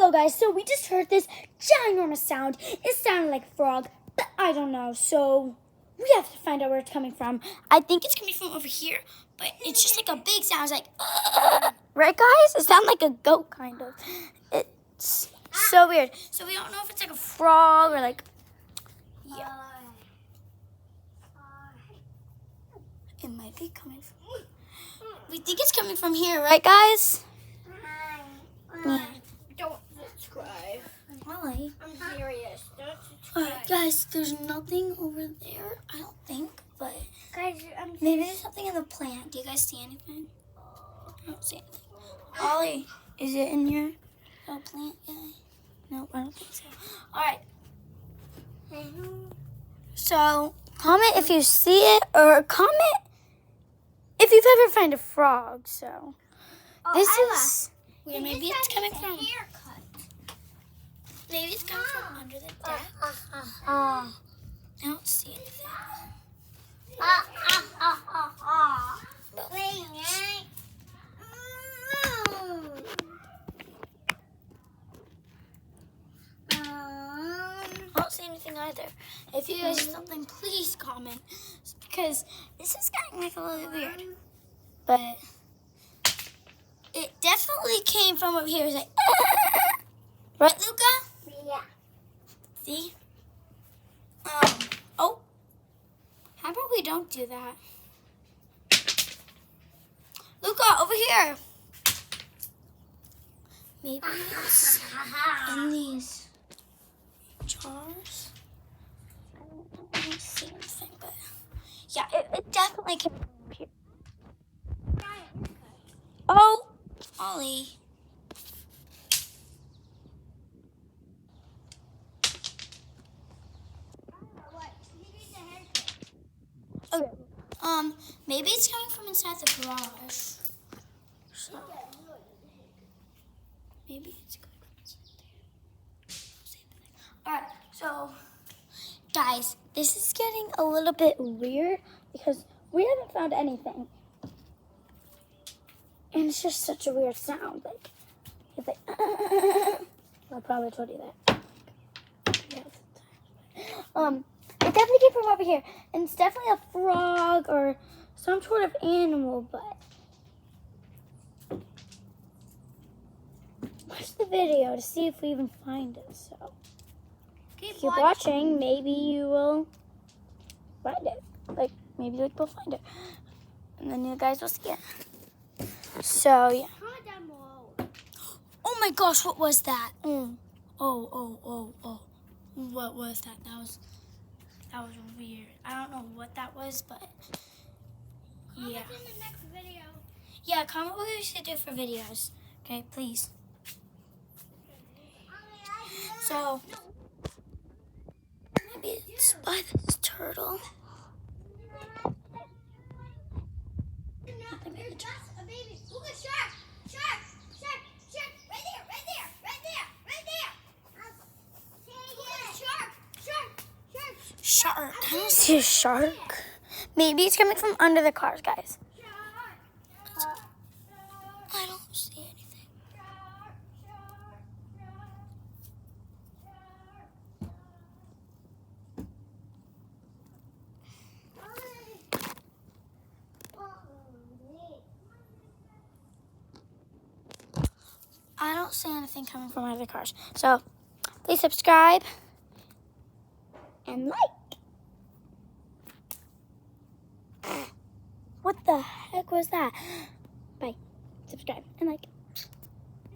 Hello guys, so we just heard this ginormous sound. It sounded like a frog, but I don't know, so we have to find out where it's coming from. I think it's coming from over here, but it's just like a big sound. It's like, right guys? It sounds like a goat kind of. It's so weird. So we don't know if it's like a frog or like, yeah. It might be coming from, we think it's coming from here, right guys? Yeah. Don't subscribe. Why? I'm serious. Don't subscribe. Alright, guys, there's nothing over there, I don't think, but Guys, maybe there's something in the plant. Do you guys see anything? I don't see anything. Ollie, is it in your plant guy? No, I don't think so. Alright. So, comment if you see it, or comment if you've ever found a frog, so. This is where maybe it's coming from. Maybe it's coming from under the deck. I don't see anything. I don't see anything either. If you guys see something, please comment. Because this is getting like a little weird. But it definitely came from over here. It's like, right, Luca? Yeah. See? Oh. How about we don't do that? Luca, over here. Maybe it's in these jars. I don't really see anything, but yeah, it definitely came from here. Oh, Ollie. Okay. Maybe it's coming from inside the garage. So, maybe it's coming from inside there. Alright, so, guys, this is getting a little bit weird because we haven't found anything. And it's just such a weird sound. Like, it's like, I probably told you that. It definitely came from over here. And it's definitely a frog or some sort of animal, but watch the video to see if we even find it. So keep watching. Maybe you will find it. Like, maybe we'll find it. And then you guys will see it. So, yeah. Comment down below. Oh my gosh, what was that? Oh. What was that? That was weird. I don't know what that was, but yeah. Comment in the next video. Yeah, comment what we should do for videos. Okay, please. So, maybe it's by this turtle. A baby. Look at shark. Shark. Right there. Shark. I don't see a shark. Maybe it's coming from under the cars, guys. I don't see anything. I don't see anything coming from under the cars. So, please subscribe and like. What the heck was that? Bye. Subscribe and like. This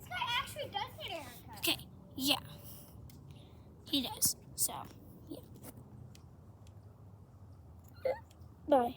guy actually does need a haircut. Okay, yeah. He does. So, yeah. Bye.